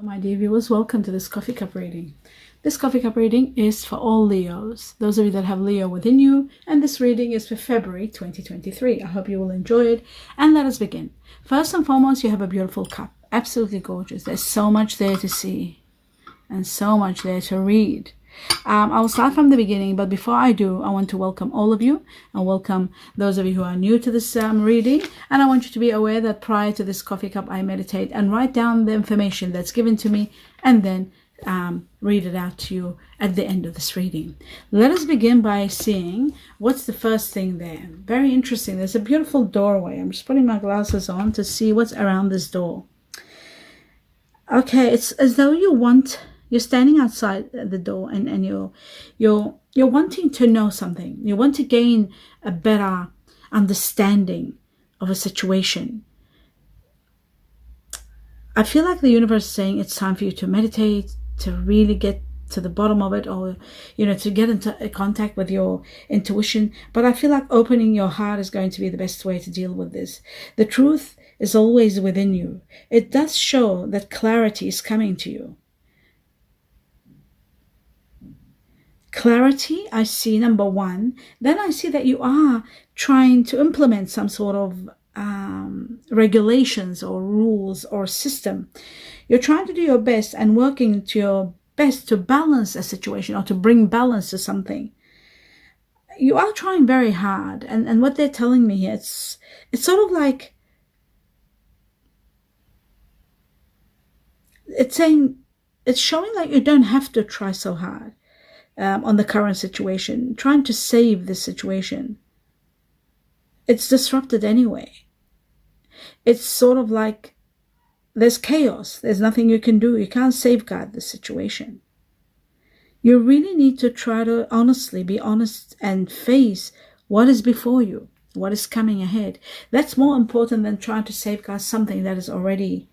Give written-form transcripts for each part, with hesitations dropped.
My dear viewers, welcome to this coffee cup reading. This coffee cup reading is for all Leos, those of you that have Leo within you, and this reading is for February 2023. I hope you will enjoy it, and let us begin. First and foremost, you have a beautiful cup, absolutely gorgeous. There's so much there to see and so much there to read. I will start from the beginning, but before I do, I want to welcome all of you and welcome those of you who are new to this reading. And I want you to be aware that prior to this coffee cup, I meditate and write down the information that's given to me and then read it out to you at the end of this reading. Let us begin by seeing what's the first thing there. Very interesting. There's a beautiful doorway. I'm just putting my glasses on to see what's around this door. Okay, it's as though you're standing outside the door and you're wanting to know something. You want to gain a better understanding of a situation. I feel like the universe is saying it's time for you to meditate, to really get to the bottom of it, or to get into contact with your intuition. But I feel like opening your heart is going to be the best way to deal with this. The truth is always within you. It does show that clarity is coming to you. Clarity, I see, number one. Then I see that you are trying to implement some sort of regulations or rules or system. You're trying to do your best and working to your best to balance a situation or to bring balance to something. You are trying very hard, and what they're telling me here, it's sort of like it's showing like you don't have to try so hard on the current situation, trying to save this situation. It's disrupted anyway. It's sort of like there's chaos. There's nothing you can do. You can't safeguard the situation. You really need to try to honestly be honest and face what is before you, what is coming ahead. That's more important than trying to safeguard something that is already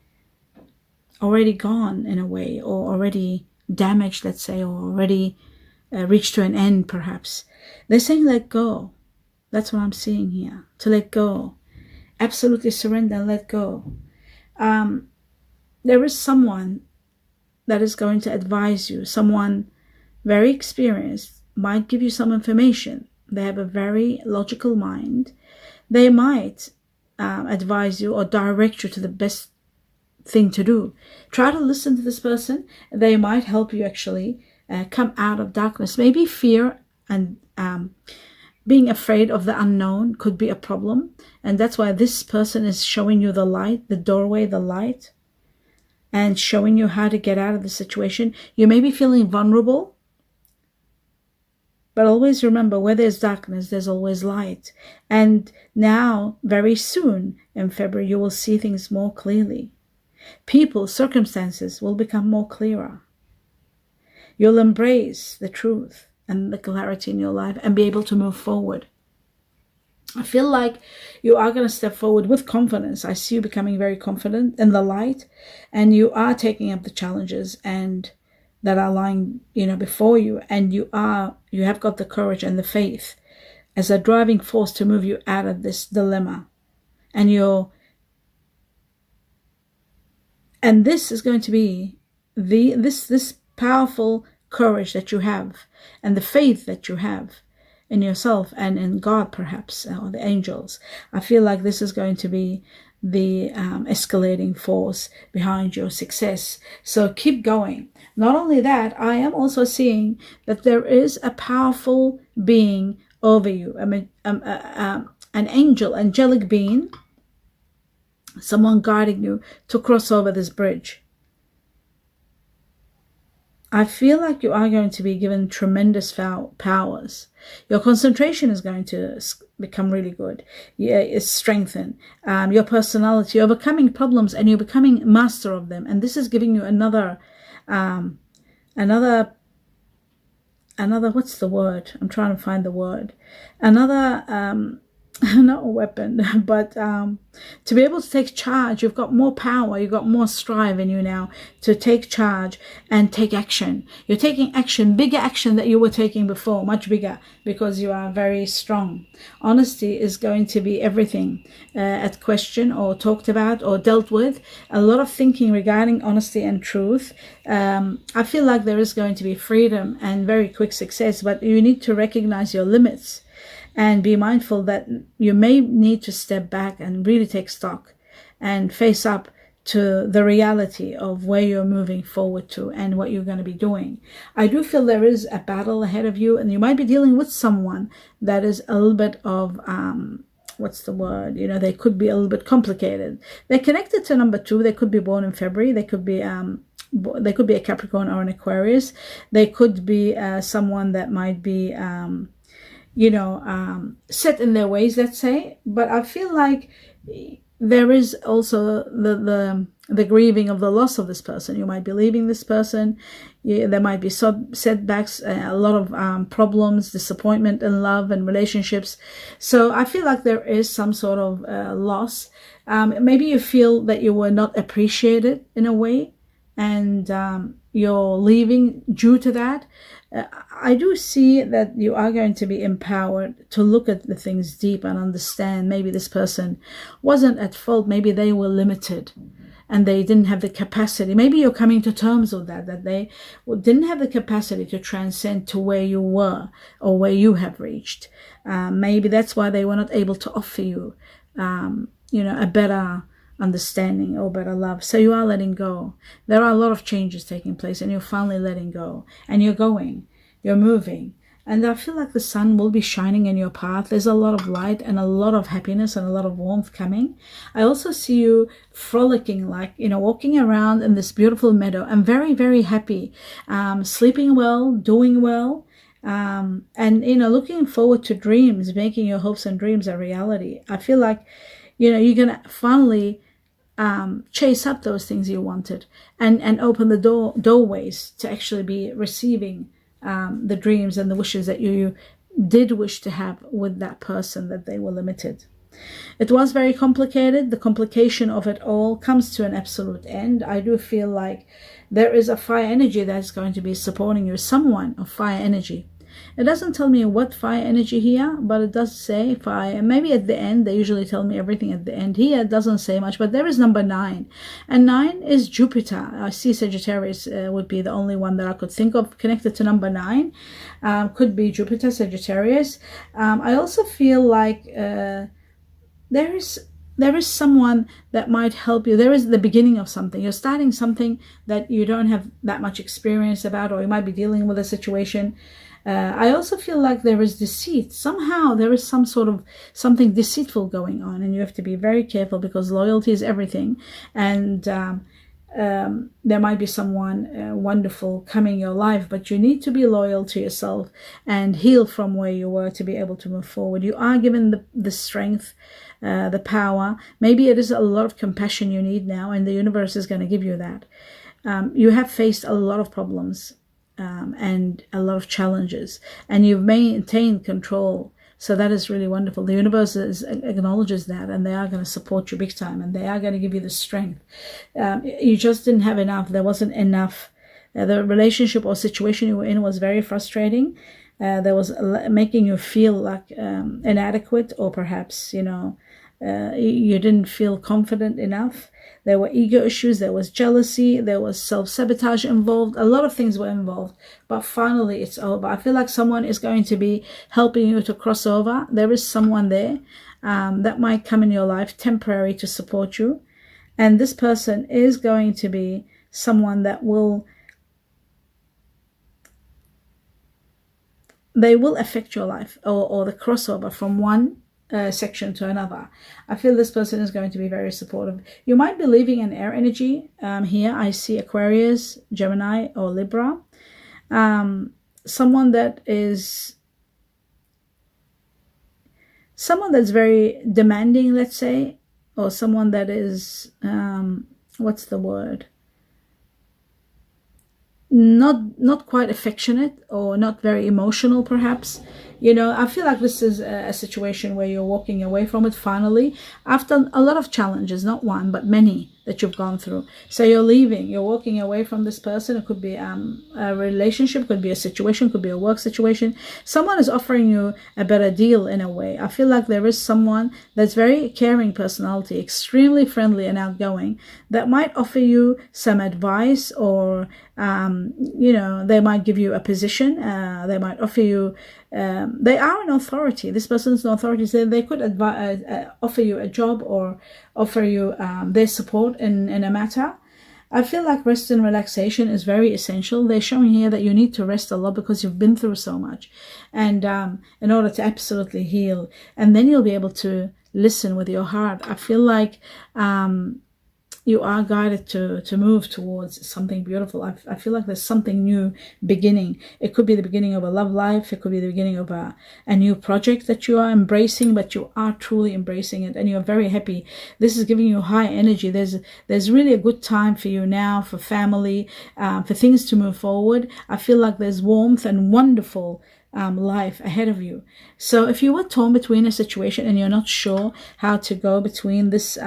gone in a way, or already damaged, let's say, or already reached to an end, perhaps. They're saying let go. That's what I'm seeing here. To let go. Absolutely surrender and let go. There is someone that is going to advise you. Someone very experienced might give you some information. They have a very logical mind. They might advise you or direct you to the best thing to do. Try to listen to this person. They might help you actually come out of darkness. Maybe fear and being afraid of the unknown could be a problem. And that's why this person is showing you the light, the doorway, the light, and showing you how to get out of the situation. You may be feeling vulnerable, but always remember, where there's darkness, there's always light. And now, very soon in February, you will see things more clearly. People, circumstances will become more clearer. You'll embrace the truth and the clarity in your life and be able to move forward. I feel like you are going to step forward with confidence. I see you becoming very confident in the light, and you are taking up the challenges and that are lying, before you, and you have got the courage and the faith as a driving force to move you out of this dilemma. And this is going to be this powerful courage that you have and the faith that you have in yourself and in God, perhaps, or the angels. I feel like this is going to be the escalating force behind your success. So keep going. Not only that, I am also seeing that there is a powerful being over you, an angelic being, someone guiding you to cross over this bridge. I feel like you are going to be given tremendous powers. Your concentration is going to become really good. It's strengthened. Your personality, overcoming problems, and you're becoming master of them. And this is giving you another, what's the word? I'm trying to find the word. Another not a weapon, but to be able to take charge. You've got more power, you've got more strive in you now to take charge and take action. You're taking action, bigger action that you were taking before, much bigger, because you are very strong. Honesty is going to be everything at question or talked about or dealt with. A lot of thinking regarding honesty and truth. I feel like there is going to be freedom and very quick success, but you need to recognize your limits and be mindful that you may need to step back and really take stock and face up to the reality of where you're moving forward to and what you're going to be doing. I do feel there is a battle ahead of you, and you might be dealing with someone that is a little bit of, what's the word? They could be a little bit complicated. They're connected to number 2. They could be born in February. They could be a Capricorn or an Aquarius. They could be someone that might be set in their ways, let's say. But I feel like there is also the grieving of the loss of this person. You might be leaving this person. There might be setbacks, a lot of problems, disappointment in love and relationships. So I feel like there is some sort of loss. Maybe you feel that you were not appreciated in a way, and you're leaving due to that. I do see that you are going to be empowered to look at the things deep and understand maybe this person wasn't at fault. Maybe they were limited and they didn't have the capacity. Maybe you're coming to terms with that they didn't have the capacity to transcend to where you were or where you have reached. Maybe that's why they were not able to offer you, a better understanding or better love. So you are letting go. There are a lot of changes taking place, and you're finally letting go, and you're moving, and I feel like the sun will be shining in your path. There's a lot of light and a lot of happiness and a lot of warmth coming. I also see you frolicking, like walking around in this beautiful meadow. I'm very, very happy, sleeping well, doing well, and looking forward to dreams, making your hopes and dreams a reality. I feel like you're gonna finally chase up those things you wanted and open the doorways to actually be receiving the dreams and the wishes that you did wish to have with that person that they were limited. It was very complicated. The complication of it all comes to an absolute end. I do feel like there is a fire energy that's going to be supporting you, someone of fire energy. It doesn't tell me what fire energy here, but it does say fire. Maybe at the end, they usually tell me everything at the end. Here it doesn't say much, but there is number 9. And 9 is Jupiter. I see Sagittarius would be the only one that I could think of connected to number 9. Could be Jupiter, Sagittarius. I also feel like there is someone that might help you. There is the beginning of something. You're starting something that you don't have that much experience about, or you might be dealing with a situation. I also feel like there is deceit. Somehow there is some sort of something deceitful going on, and you have to be very careful because loyalty is everything. And there might be someone wonderful coming in your life, but you need to be loyal to yourself and heal from where you were to be able to move forward. You are given the strength, the power. Maybe it is a lot of compassion you need now, and the universe is going to give you that. You have faced a lot of problems and a lot of challenges, and you've maintained control. So that is really wonderful. The universe acknowledges that, and they are going to support you big time, and they are going to give you the strength. You just didn't have enough. There wasn't enough. The relationship or situation you were in was very frustrating. There was making you feel like inadequate, or perhaps, you didn't feel confident enough. There were ego issues, there was jealousy, there was self-sabotage involved. A lot of things were involved, but finally it's over. I feel like someone is going to be helping you to cross over. There is someone there that might come in your life temporary to support you. And this person is going to be someone that they will affect your life, or the crossover from one section to another. I feel this person is going to be very supportive. You might be living in air energy. Here I see Aquarius, Gemini, or Libra. Someone that's very demanding, let's say, or someone that is what's the word? Not quite affectionate, or not very emotional, perhaps. You know, I feel like this is a situation where you're walking away from it finally after a lot of challenges, not one, but many that you've gone through. So you're leaving, you're walking away from this person. It could be a relationship, could be a situation, could be a work situation. Someone is offering you a better deal in a way. I feel like there is someone that's very caring personality, extremely friendly and outgoing, that might offer you some advice, or you know, they might give you a position, they might offer you, they are an authority. This person's an authority, so they could offer you a job or offer you their support in a matter. I feel like rest and relaxation is very essential. They're showing here that you need to rest a lot because you've been through so much, and in order to absolutely heal, and then you'll be able to listen with your heart. I feel like you are guided to move towards something beautiful. I feel like there's something new beginning. It could be the beginning of a love life. It could be the beginning of a new project that you are embracing, but you are truly embracing it and you're very happy. This is giving you high energy. There's really a good time for you now, for family, for things to move forward. I feel like there's warmth and wonderful life ahead of you. So if you were torn between a situation and you're not sure how to go between this,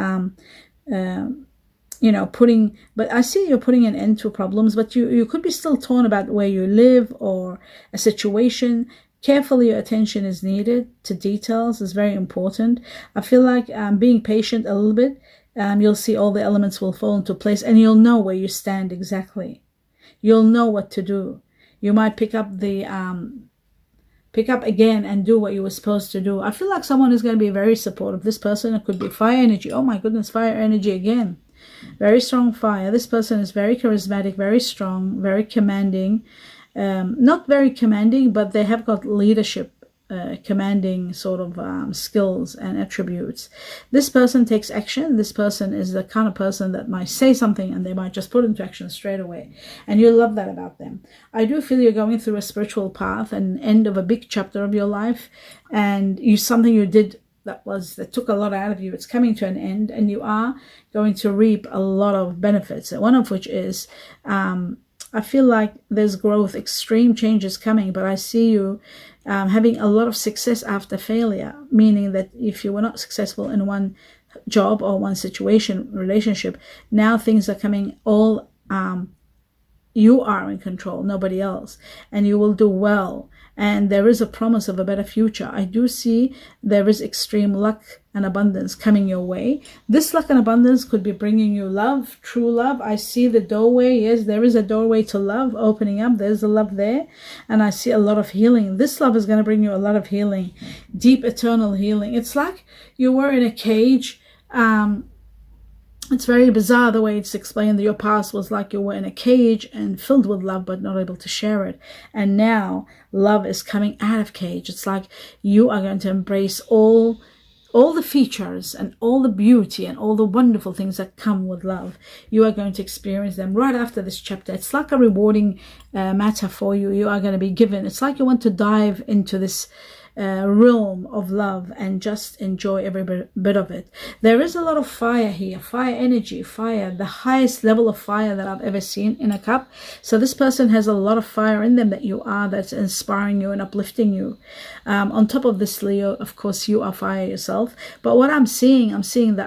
you know, but I see you're putting an end to problems, but you could be still torn about where you live or a situation. Carefully, your attention is needed to details is very important. I feel like being patient a little bit, you'll see all the elements will fall into place and you'll know where you stand exactly. You'll know what to do. You might pick up again and do what you were supposed to do. I feel like someone is going to be very supportive. This person, it could be fire energy. Oh my goodness, fire energy again. Very strong fire. This person is very charismatic, very strong, very commanding. Not very commanding, but they have got leadership, commanding sort of skills and attributes. This person takes action. This person is the kind of person that might say something and they might just put into action straight away. And you love that about them. I do feel you're going through a spiritual path and end of a big chapter of your life, and something you did that took a lot out of you. It's coming to an end, and you are going to reap a lot of benefits. One of which is, I feel like there's growth, extreme changes coming, but I see you having a lot of success after failure, meaning that if you were not successful in one job or one situation, relationship, now things are coming all, you are in control, nobody else, and you will do well. And there is a promise of a better future. I do see there is extreme luck and abundance coming your way. This luck and abundance could be bringing you love, true love. I see the doorway. Yes, there is a doorway to love opening up. There's a love there. And I see a lot of healing. This love is going to bring you a lot of healing, deep, eternal healing. It's like you were in a cage. It's very bizarre the way it's explained that your past was like you were in a cage and filled with love but not able to share it. And now love is coming out of cage. It's like you are going to embrace all the features and all the beauty and all the wonderful things that come with love. You are going to experience them right after this chapter. It's like a rewarding matter for you. You are going to be given. It's like you want to dive into this realm of love and just enjoy every bit of it. There is a lot of fire here, fire energy, fire, the highest level of fire that I've ever seen in a cup. So this person has a lot of fire in them that's inspiring you and uplifting you. On top of this, Leo, of course, you are fire yourself. But what I'm seeing the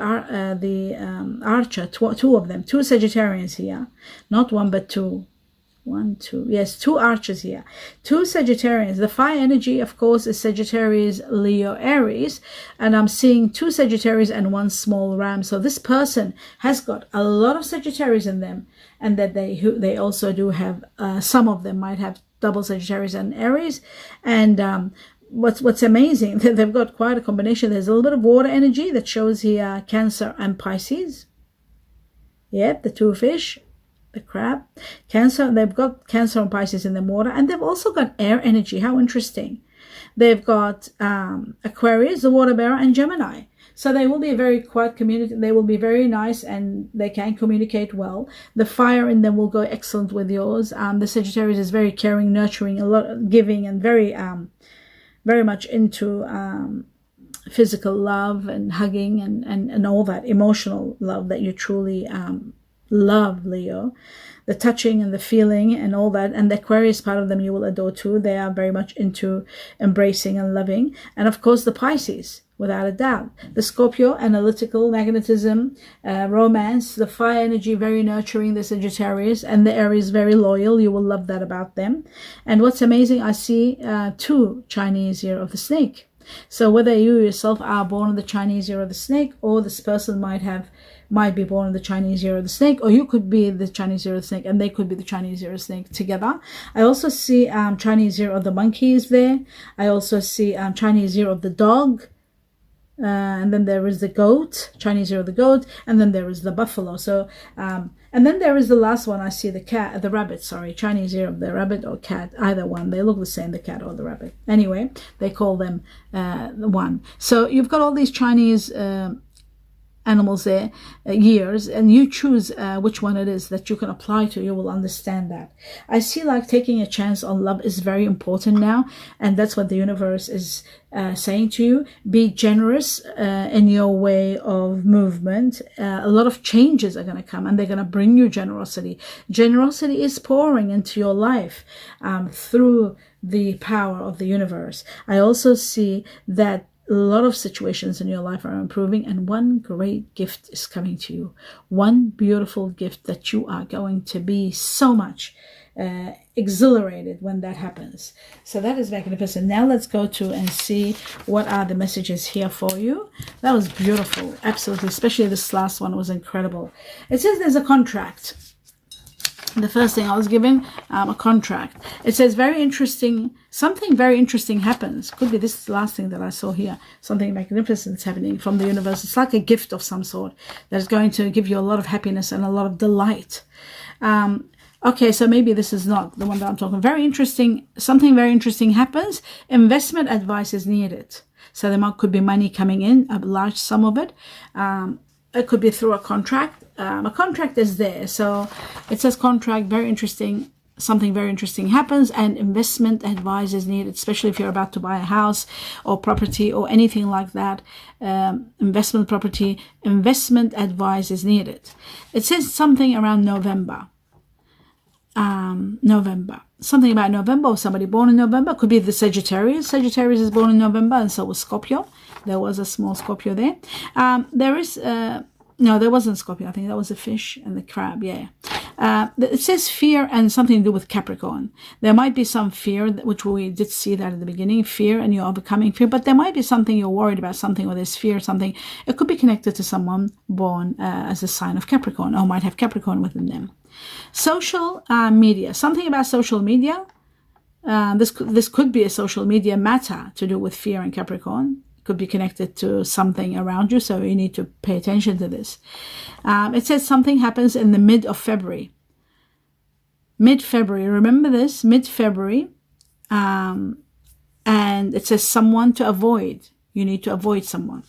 archer, two of them, two Sagittarians here, not one but two. Two archers here, two Sagittarians. The fire energy, of course, is Sagittarius, Leo, Aries, and I'm seeing two Sagittarius and one small ram. So this person has got a lot of Sagittarius in them, and that they also do have, some of them might have double Sagittarius and Aries. And what's amazing, they've got quite a combination. There's a little bit of water energy that shows here Cancer and Pisces. Yep, the two fish. The crab, Cancer, they've got Cancer and Pisces in the water, and they've also got air energy. How interesting. They've got Aquarius, the water bearer, and Gemini. So they will be a very quiet community. They will be very nice and they can communicate well. The fire in them will go excellent with yours. The Sagittarius is very caring, nurturing, a lot giving, and very much into physical love and hugging and all that emotional love that you truly love Leo. The touching and the feeling and all that. And the Aquarius part of them you will adore too. They are very much into embracing and loving. And of course the Pisces, without a doubt. The Scorpio, analytical, magnetism, romance. The fire energy, very nurturing, the Sagittarius. And the Aries, very loyal. You will love that about them. And what's amazing, I see 2 Chinese year of the snake. So whether you yourself are born in the Chinese year of the snake, or this person might be born in the Chinese year of the snake, or you could be the Chinese year of the snake and they could be the Chinese year of the snake together. I also see Chinese year of the monkey is there. I also see Chinese year of the dog. And then there is the goat, Chinese year of the goat, and then there is the buffalo. So, and then there is the last one. I see the rabbit, Chinese year of the rabbit or cat, either one. They look the same, the cat or the rabbit. Anyway, they call them one. So you've got all these Chinese animals there, years, and you choose which one it is that you can apply to. You will understand that. I see like taking a chance on love is very important now, and that's what the universe is saying to you. Be generous in your way of movement. A lot of changes are going to come, and they're going to bring you generosity. Generosity is pouring into your life through the power of the universe. I also see that a lot of situations in your life are improving, and one great gift is coming to you. One beautiful gift that you are going to be so much exhilarated when that happens. So that is magnificent. Now let's go to and see what are the messages here for you. That was beautiful, absolutely. Especially this last one was incredible. It says there's a contract. The first thing I was given, a contract. It says very interesting, something very interesting happens. Could be this last thing that I saw here. Something magnificent is happening from the universe. It's like a gift of some sort that is going to give you a lot of happiness and a lot of delight. Okay, so maybe this is not the one that I'm talking. Very interesting, something very interesting happens. Investment advice is needed. So there could be money coming in, a large sum of it. It could be through a contract. A contract is there. So it says contract, very interesting. Something very interesting happens, and investment advice is needed, especially if you're about to buy a house or property or anything like that. Investment property, investment advice is needed. It says something around November. Something about November, or somebody born in November. Could be the Sagittarius. Sagittarius is born in November, and so was Scorpio. There was a small Scorpio there. There is no, there wasn't Scorpio. I think that was a fish and the crab. Yeah. It says fear and something to do with Capricorn. There might be some fear, which we did see that at the beginning, fear, and you're overcoming fear, but there might be something you're worried about, something, or there's fear, something. It could be connected to someone born as a sign of Capricorn, or might have Capricorn within them. Social media, something about social media. This could be a social media matter to do with fear and Capricorn. Could be connected to something around you, so you need to pay attention to this. It says something happens in the mid of February. Mid-February, remember this, mid-February. And it says someone to avoid. You need to avoid someone.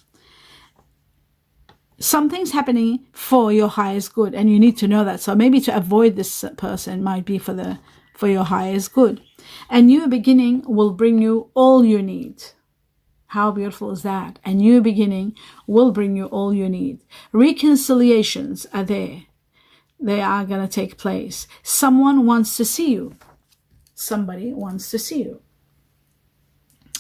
Something's happening for your highest good, and you need to know that. So maybe to avoid this person might be for your highest good. A new beginning will bring you all you need. How beautiful is that? A new beginning will bring you all you need. Reconciliations are there. They are going to take place. Someone wants to see you. Somebody wants to see you.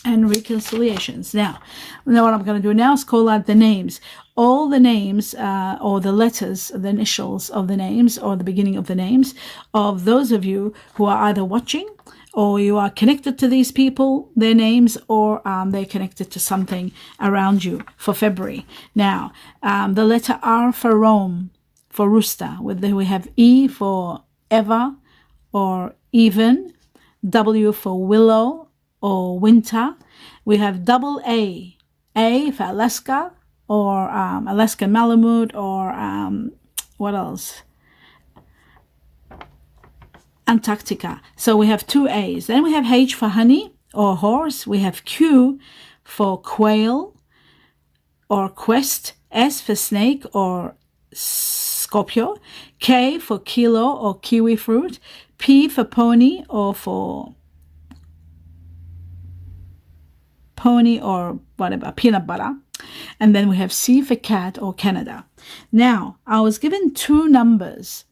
And reconciliations. Now what I'm going to do now is call out the names. All the names or the letters, the initials of the names or the beginning of the names of those of you who are either watching or you are connected to these people, their names, or they're connected to something around you for February. Now, the letter R for Rome, for rooster. We have E for ever or even, W for willow or winter. We have double A for Alaska or Alaskan Malamute or what else? Antarctica. So we have two A's. Then we have H for honey or horse. We have Q for quail or quest. S for snake or Scorpio. K for kilo or kiwi fruit. P for pony or for pony or whatever, peanut butter. And then we have C for cat or Canada. Now, I was given two numbers.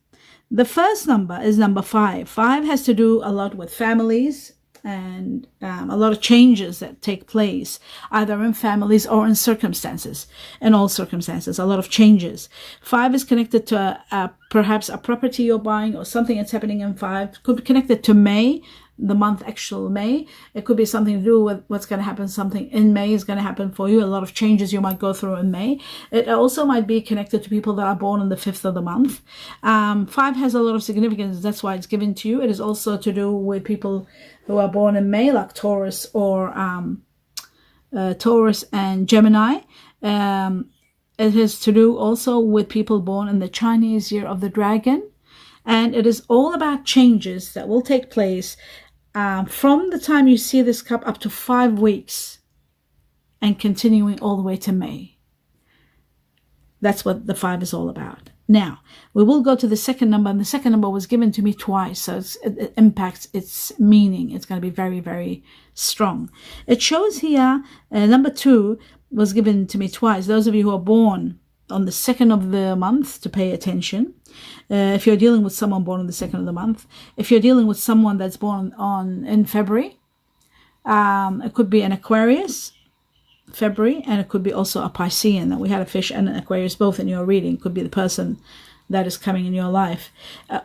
The first number is number 5. 5 has to do a lot with families and a lot of changes that take place either in families or in circumstances. In all circumstances, a lot of changes. 5 is connected to perhaps a property you're buying or something that's happening in 5. Could be connected to May, the month actual May. It could be something to do with what's going to happen. Something in May is going to happen for you. A lot of changes you might go through in May. It also might be connected to people that are born on the 5th of the month. 5 has a lot of significance. That's why it's given to you. It is also to do with people who are born in May, like Taurus or Taurus and Gemini. It has to do also with people born in the Chinese year of the dragon. And it is all about changes that will take place from the time you see this cup up to 5 weeks and continuing all the way to May. That's what the 5 is all about. Now, we will go to the second number, and the second number was given to me twice, so it impacts its meaning. It's going to be very, very strong. It shows here, number 2 was given to me twice. Those of you who are born on the 2nd of the month, to pay attention. If you're dealing with someone born on the 2nd of the month. If you're dealing with someone that's born in February, it could be an Aquarius, February, and it could be also a Piscean. We had a fish and an Aquarius both in your reading. Could be the person that is coming in your life,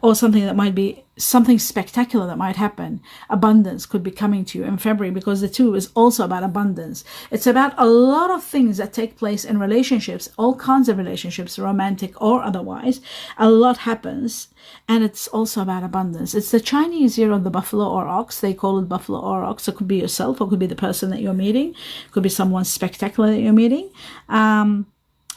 or something that might be something spectacular that might happen. Abundance could be coming to you in February, because the 2 is also about abundance. It's about a lot of things that take place in relationships, all kinds of relationships, romantic or otherwise. A lot happens, and it's also about abundance. It's the Chinese year of the buffalo or ox. They call it buffalo or ox. It could be yourself, or it could be the person that you're meeting. It could be someone spectacular that you're meeting.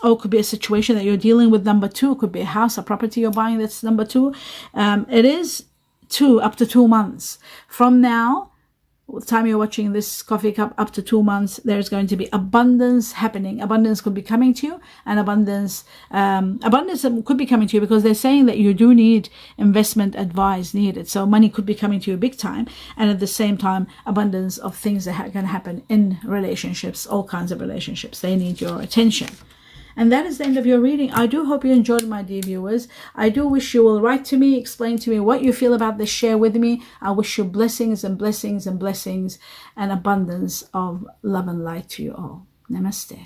Or it could be a situation that you're dealing with, number 2. It could be a house, a property you're buying, that's number 2. It is 2, up to 2 months. From now, the time you're watching this coffee cup, up to 2 months, there's going to be abundance happening. Abundance could be coming to you, and abundance could be coming to you because they're saying that you do need investment advice needed. So money could be coming to you big time, and at the same time, abundance of things that are going to happen in relationships, all kinds of relationships. They need your attention. And that is the end of your reading. I do hope you enjoyed, my dear viewers. I do wish you will write to me, explain to me what you feel about this, share with me. I wish you blessings and blessings and blessings and abundance of love and light to you all. Namaste.